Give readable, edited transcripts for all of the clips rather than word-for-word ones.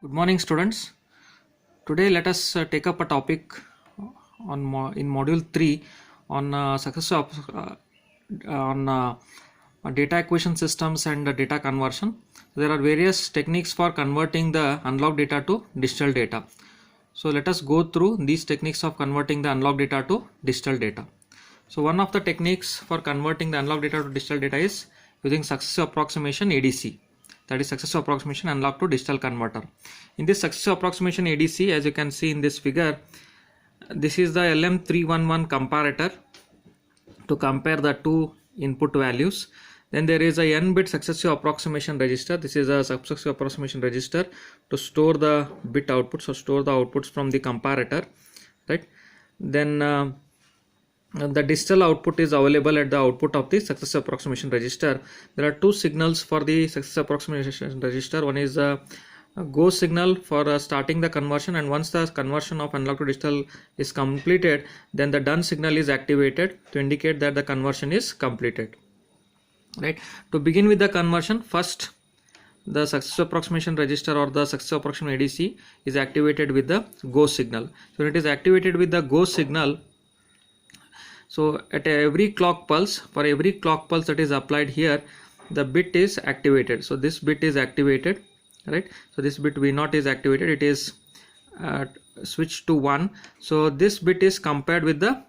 Good morning, students. Today, let us take up a topic in module 3 on success of on data acquisition systems and data conversion. There are various techniques for converting the unlocked data to digital data. So let us go through these techniques of converting the unlocked data to digital data. So one of the techniques for converting the unlocked data to digital data is using successive approximation ADC. That is successive approximation unlocked to digital converter. In this successive approximation ADC, as you can see in this figure, this is the LM311 comparator to compare the two input values. Then there is a n-bit successive approximation register. This is a successive approximation register to store the bit outputs, so store the outputs from the comparator, right? Then the digital output is available at the output of the successive approximation register. There are two signals for the successive approximation register. One is a go signal for starting the conversion, and once the conversion of analog to digital is completed, then the done signal is activated to indicate that the conversion is completed. Right. To begin with the conversion, first the successive approximation register or the successive approximation ADC is activated with the go signal. So it is activated with the go signal. So at every clock pulse, for every clock pulse that is applied here, the bit is activated. So this bit is activated, right? So this bit V0 is activated. It is switched to 1. So this bit is compared with the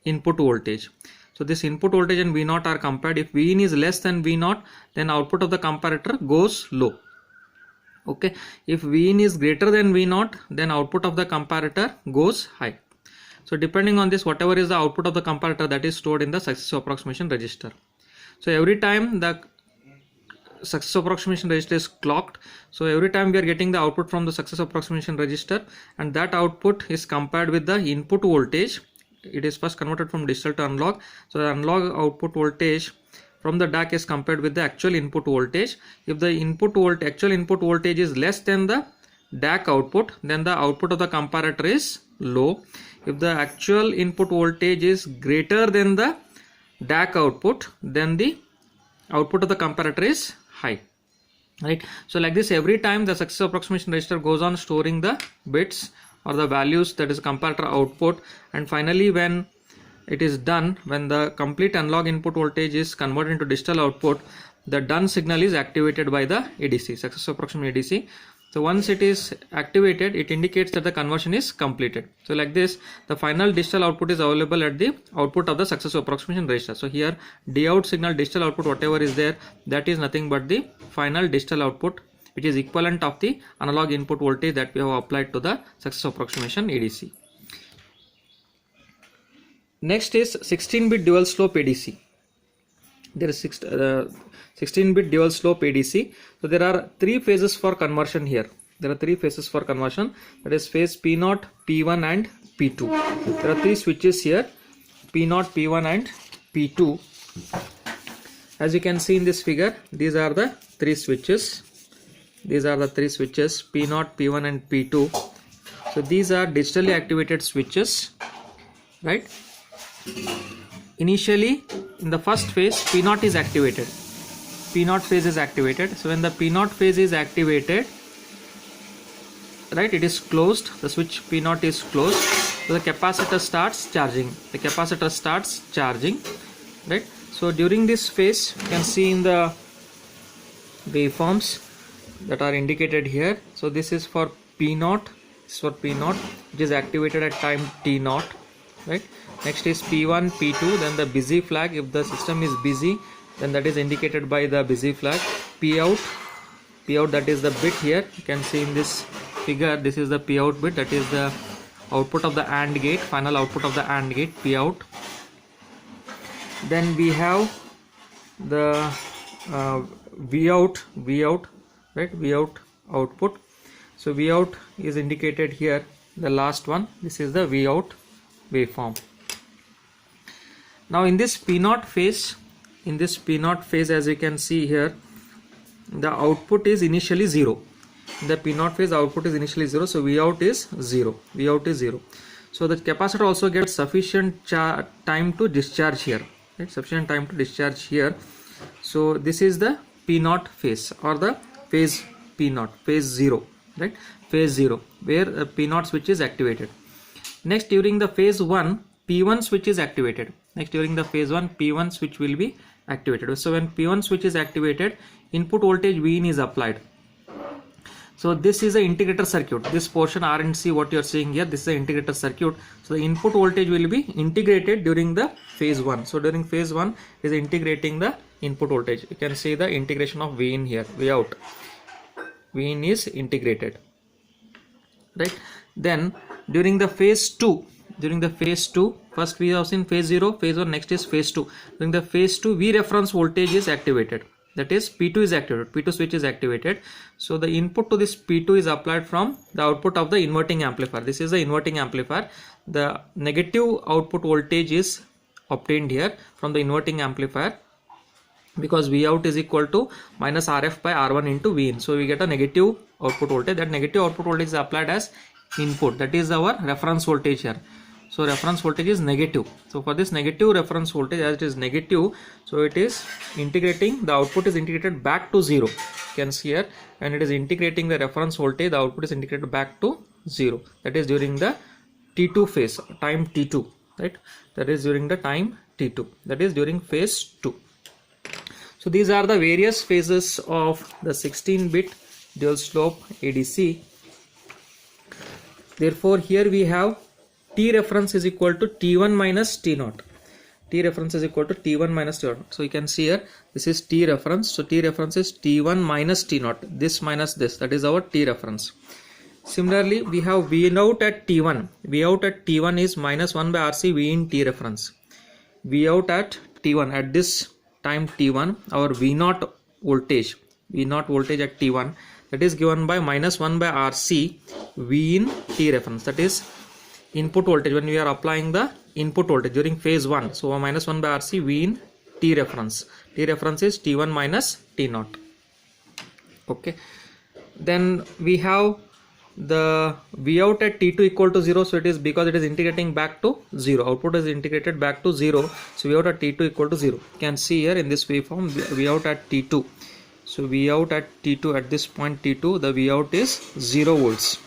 input voltage. So this input voltage and V0 are compared. If Vin is less than V0, then output of the comparator goes low. Okay. If Vin is greater than V0, then output of the comparator goes high. So depending on this, whatever is the output of the comparator, that is stored in the successive approximation register. So every time the successive approximation register is clocked, so every time we are getting the output from the successive approximation register, and that output is compared with the input voltage. It is first converted from digital to analog. So the analog output voltage from the DAC is compared with the actual input voltage. If the actual input voltage is less than the DAC output, then the output of the comparator is low. If the actual input voltage is greater than the DAC output, then the output of the comparator is high, right? So like this, every time the successive approximation register goes on storing the bits or the values, that is comparator output, and finally when it is done, when the complete analog input voltage is converted into digital output, the done signal is activated by the ADC, successive approximation ADC. So once it is activated, it indicates that the conversion is completed. So like this, the final digital output is available at the output of the successive approximation register. So here D out signal, digital output, whatever is there, that is nothing but the final digital output, which is equivalent of the analog input voltage that we have applied to the successive approximation ADC. Next is 16-bit dual slope ADC. There is 16-bit dual slope ADC. So there are three phases for conversion here. There are three phases for conversion. That is phase P0, P1 and P2. There are three switches here, P0, P1 and P2. As you can see in this figure, these are the three switches. These are the three switches, P0, P1 and P2. So these are digitally activated switches, right? Initially, in the first phase, P0 is activated. P0 phase is activated. So when the P0 phase is activated, right, it is closed. The switch P0 is closed. So the capacitor starts charging. The capacitor starts charging, right? So during this phase, you can see in the waveforms that are indicated here. So this is for P0. This is for P0, which is activated at time T0, right? Next is P1, P2, then the busy flag. If the system is busy, then that is indicated by the busy flag. P out, that is the bit here. You can see in this figure, this is the P out bit, that is the output of the AND gate, final output of the AND gate, P out. Then we have the V out, right, V out output. So V out is indicated here, the last one. This is the V out waveform. Now in this P0 phase, as you can see here, the output is initially 0. In the P0 phase, output is initially 0. So V out is 0. So the capacitor also gets sufficient time to discharge here. Right? Sufficient time to discharge here. So this is the P0 phase or the phase P0, phase 0. right? Phase 0, where P0 switch is activated. Next, during the phase 1, P1 switch is activated. Next, during the phase 1, P1 switch will be activated. So when P1 switch is activated, input voltage Vin is applied. So this is an integrator circuit. This portion R and C, what you are seeing here, this is an integrator circuit. So the input voltage will be integrated during the phase 1. So during phase 1 is integrating the input voltage. You can see the integration of V in here, V out. V in is integrated, right? Then during the phase 2, first we have seen phase 0, phase 1, next is phase 2. During the phase 2, V reference voltage is activated. That is P2 is activated, P2 switch is activated. So the input to this P2 is applied from the output of the inverting amplifier. This is the inverting amplifier. The negative output voltage is obtained here from the inverting amplifier, because V out is equal to minus RF by R1 into V in. So we get a negative output voltage. That negative output voltage is applied as input. That is our reference voltage here. So reference voltage is negative. So for this negative reference voltage, as it is negative, so it is integrating, the output is integrated back to 0. You can see here, and it is integrating the reference voltage, the output is integrated back to 0. That is during the T2 phase, time T2, right? That is during the time T2. That is during phase 2. So these are the various phases of the 16-bit dual slope ADC. Therefore, here we have T reference is equal to T1 minus T0. T reference is equal to T1 minus T0. So you can see here, this is T reference. So T reference is T1 minus T0. This minus this, that is our T reference. Similarly, we have V out at T1. V out at T1 is minus 1 by RC V in T reference. V out at T1, at this time T1, our V0 voltage at T1, that is given by minus 1 by RC V in T reference. That is input voltage when we are applying the input voltage during phase 1. So minus 1 by RC V in T reference. T reference is T1 minus T0. Okay. Then we have the V out at T2 equal to 0. So it is because it is integrating back to 0. Output is integrated back to 0. So V out at T2 equal to 0. You can see here in this waveform, V out at T2. So V out at T2, at this point T2, the V out is 0 volts.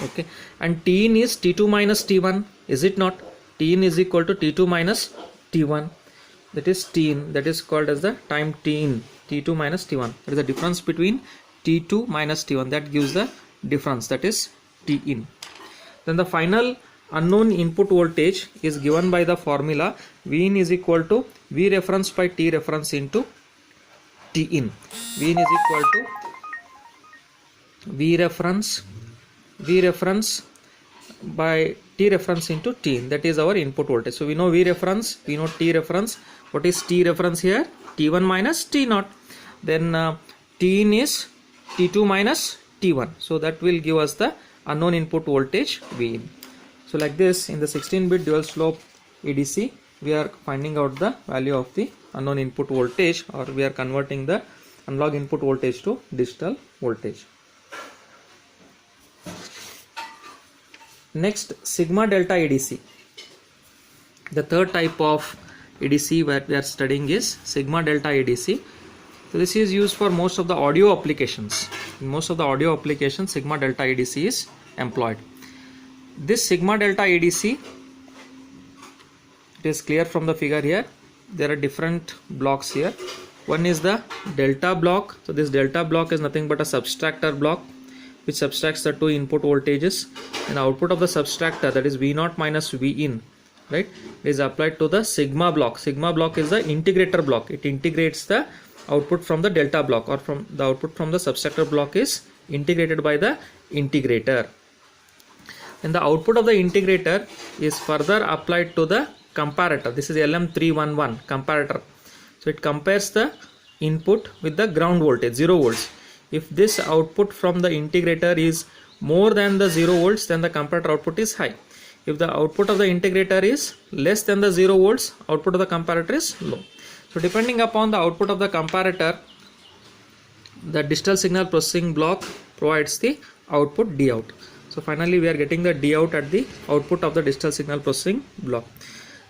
Okay, and T in is T2 minus T1, is it not? T in is equal to T2 minus T1. That is T in, that is called as the time T in, T2 minus T1. That is the difference between T2 minus T1, that gives the difference, that is T in. Then the final unknown input voltage is given by the formula V in is equal to V reference by T reference into T in. V in is equal to V reference by T reference into T in. That is our input voltage. So we know V reference, we know T reference. What is T reference here? T1 minus T0. Then T in is T2 minus T1. So that will give us the unknown input voltage V in. So like this, in the 16-bit dual slope ADC, we are finding out the value of the unknown input voltage, or we are converting the analog input voltage to digital voltage. Next, sigma delta ADC. The third type of ADC that we are studying is sigma delta ADC. So this is used for most of the audio applications. In most of the audio applications, sigma delta ADC is employed. This sigma delta ADC, it is clear from the figure here. There are different blocks here. One is the delta block. So this delta block is nothing but a subtractor block which subtracts the two input voltages, and the output of the subtractor, that is V0 minus V in, right, is applied to the sigma block. Sigma block is the integrator block. It integrates the output from the delta block, or from the output from the subtractor block is integrated by the integrator. And the output of the integrator is further applied to the comparator. This is LM311 comparator. So it compares the input with the ground voltage, 0 volts. If this output from the integrator is more than the 0 volts, then the comparator output is high. If the output of the integrator is less than the 0 volts, output of the comparator is low. So depending upon the output of the comparator, the digital signal processing block provides the output D out. So finally we are getting the D out at the output of the digital signal processing block.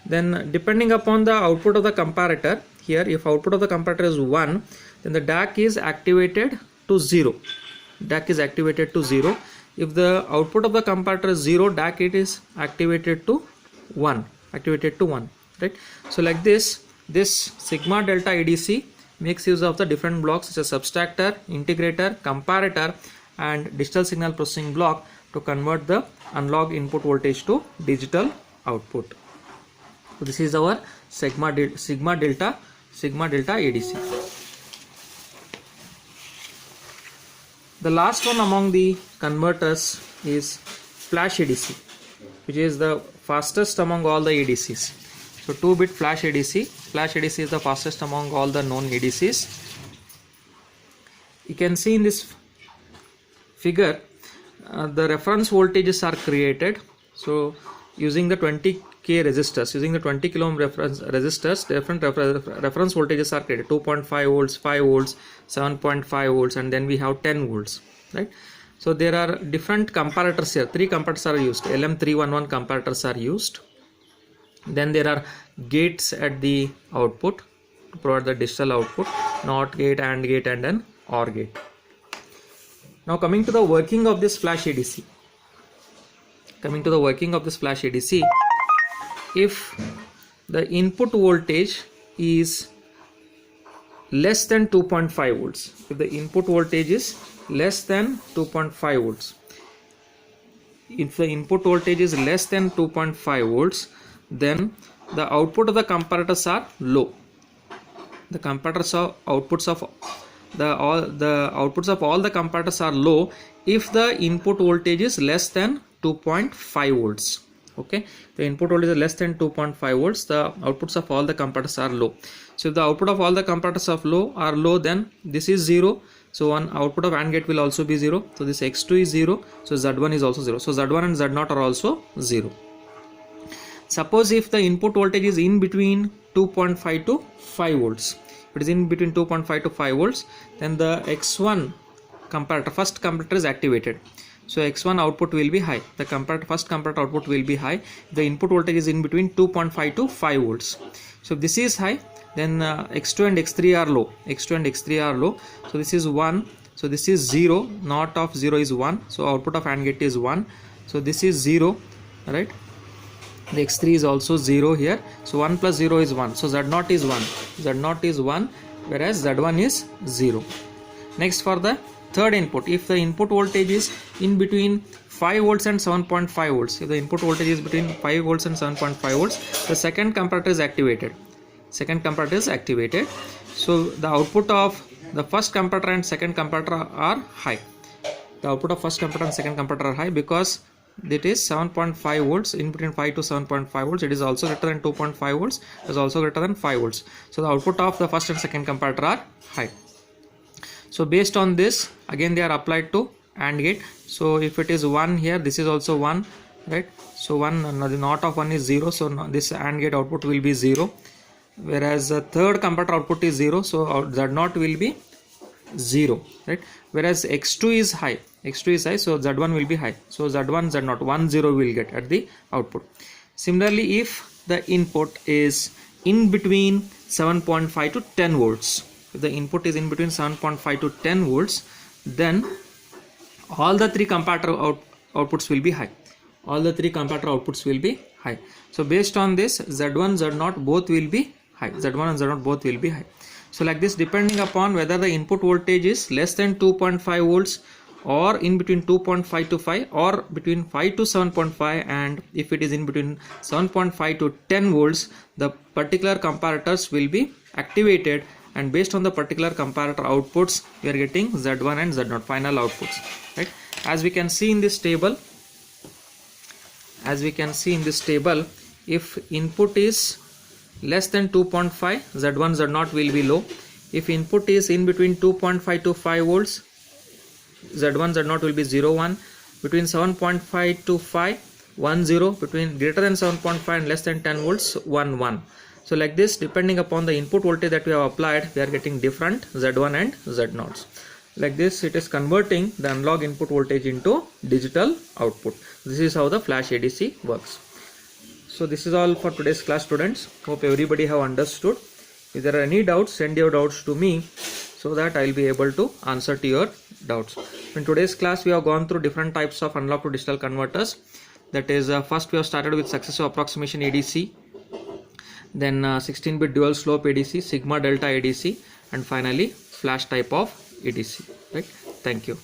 Then depending upon the output of the comparator, here if output of the comparator is 1, then the DAC is activated to 0. DAC is activated to 0. If the output of the comparator is 0, DAC it is activated to 1, right? So like this sigma delta ADC makes use of the different blocks such as subtractor, integrator, comparator and digital signal processing block to convert the analog input voltage to digital output. So this is our sigma delta ADC. The last one among the converters is flash ADC, which is the fastest among all the ADCs. So 2-bit flash ADC. Flash ADC is the fastest among all the known ADCs. You can see in this figure the reference voltages are created. So using the 20k resistors, using the 20 kilo ohm reference resistors, different reference voltages are created: 2.5 volts, 5 volts, 7.5 volts, and then we have 10 volts, right? So there are different comparators here. 3 comparators are used. LM311 comparators are used. Then there are gates at the output to provide the digital output: NOT gate, AND gate, and an OR gate. Now coming to the working of this flash ADC. If the input voltage is less than 2.5 volts, if the input voltage is less than 2.5 volts, if the input voltage is less than 2.5 volts, then the output of the comparators are low. The comparators of outputs of the outputs of all the comparators are low if the input voltage is less than 2.5 volts. Okay, the input voltage is less than 2.5 volts, the outputs of all the comparators are low. So if the output of all the comparators are low, then this is 0. So one output of AND gate will also be 0. So this X2 is 0. So Z1 is also 0. So Z1 and Z0 are also 0. Suppose if the input voltage is in between 2.5 to 5 volts. If it is in between 2.5 to 5 volts, then the X1 comparator, first comparator is activated. So X1 output will be high. The first comparator output will be high. The input voltage is in between 2.5 to 5 volts. So if this is high, then X2 and X3 are low. So this is 1. So this is 0. Not of 0 is 1. So output of AND gate is 1. So this is 0, right? The X3 is also 0 here. So 1 plus 0 is 1. So Z0 is 1. Z0 is 1, whereas Z1 is 0. Next, for the third input, if the input voltage is in between 5 volts and 7.5 volts, if the input voltage is between 5 volts and 7.5 volts, the second comparator is activated. So the output of the first comparator and second comparator are high. The output of first comparator and second comparator are high because it is 7.5 volts, in between 5 to 7.5 volts. It is also greater than 2.5 volts. It is also greater than 5 volts. So the output of the first and second comparator are high. So based on this, again they are applied to AND gate. So if it is 1 here, this is also 1, right? So 1, the NOT of 1 is 0. So this AND gate output will be 0. Whereas the third comparator output is 0. So Z0 will be 0, right? Whereas X2 is high. So Z1 will be high. So Z1, Z0, 1, 0 will get at the output. Similarly, if the input is in between 7.5 to 10 volts, if the input is in between 7.5 to 10 volts, then all the 3 comparator outputs will be high. So based on this, Z1, Z0 both will be high. So like this, depending upon whether the input voltage is less than 2.5 volts or in between 2.5 to 5 or between 5 to 7.5, and if it is in between 7.5 to 10 volts, the particular comparators will be activated, and based on the particular comparator outputs, we are getting Z1 and Z0 final outputs, right? As we can see in this table, if input is less than 2.5, Z1, Z0 will be low. If input is in between 2.5 to 5 volts, Z1, Z0 will be 0, 1. Between 7.5 to 5, 1, 0. Between greater than 7.5 and less than 10 volts, 1, 1. So like this, depending upon the input voltage that we have applied, we are getting different Z1 and Z0s. Like this, it is converting the analog input voltage into digital output. This is how the flash ADC works. So this is all for today's class, students. Hope everybody have understood. If there are any doubts, send your doubts to me so that I will be able to answer to your doubts. In today's class, we have gone through different types of analog to digital converters. That is, first we have started with successive approximation ADC, then 16-bit dual slope ADC, sigma delta ADC, and finally flash type of ADC. Right? Thank you.